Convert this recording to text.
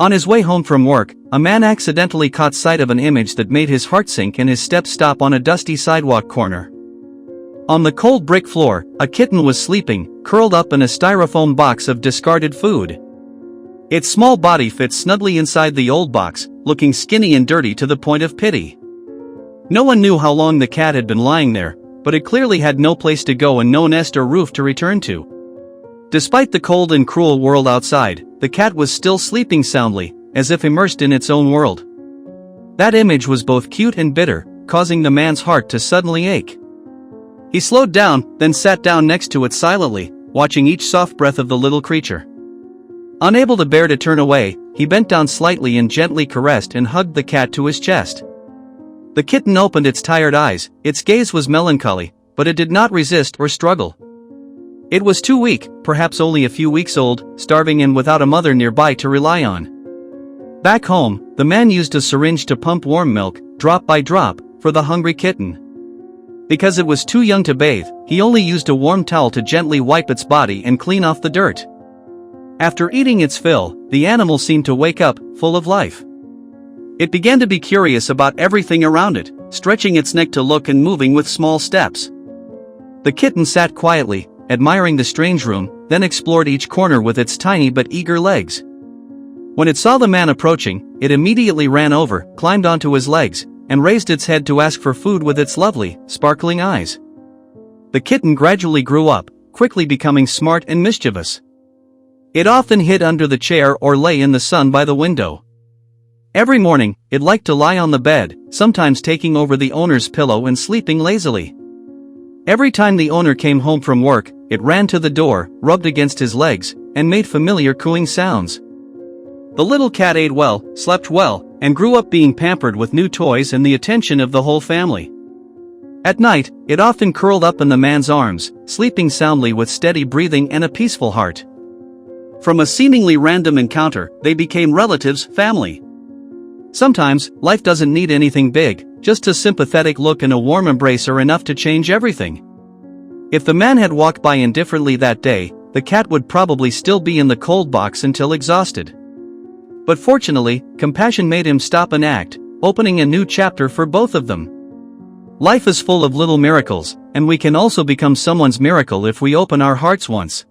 On his way home from work, a man accidentally caught sight of an image that made his heart sink and his steps stop on a dusty sidewalk corner. On the cold brick floor, a kitten was sleeping, curled up in a styrofoam box of discarded food. Its small body fit snugly inside the old box, looking skinny and dirty to the point of pity. No one knew how long the cat had been lying there, but it clearly had no place to go and no nest or roof to return to. Despite the cold and cruel world outside, the cat was still sleeping soundly, as if immersed in its own world. That image was both cute and bitter, causing the man's heart to suddenly ache. He slowed down, then sat down next to it silently, watching each soft breath of the little creature. Unable to bear to turn away, he bent down slightly and gently caressed and hugged the cat to his chest. The kitten opened its tired eyes, its gaze was melancholy, but it did not resist or struggle. It was too weak, perhaps only a few weeks old, starving and without a mother nearby to rely on. Back home, the man used a syringe to pump warm milk, drop by drop, for the hungry kitten. Because it was too young to bathe, he only used a warm towel to gently wipe its body and clean off the dirt. After eating its fill, the animal seemed to wake up, full of life. It began to be curious about everything around it, stretching its neck to look and moving with small steps. The kitten sat quietly, admiring the strange room, then explored each corner with its tiny but eager legs. When it saw the man approaching, it immediately ran over, climbed onto his legs, and raised its head to ask for food with its lovely, sparkling eyes. The kitten gradually grew up, quickly becoming smart and mischievous. It often hid under the chair or lay in the sun by the window. Every morning, it liked to lie on the bed, sometimes taking over the owner's pillow and sleeping lazily. Every time the owner came home from work, it ran to the door, rubbed against his legs, and made familiar cooing sounds. The little cat ate well, slept well, and grew up being pampered with new toys and the attention of the whole family. At night, it often curled up in the man's arms, sleeping soundly with steady breathing and a peaceful heart. From a seemingly random encounter, they became relatives, family. Sometimes, life doesn't need anything big, just a sympathetic look and a warm embrace are enough to change everything. If the man had walked by indifferently that day, the cat would probably still be in the cold box until exhausted. But fortunately, compassion made him stop and act, opening a new chapter for both of them. Life is full of little miracles, and we can also become someone's miracle if we open our hearts once.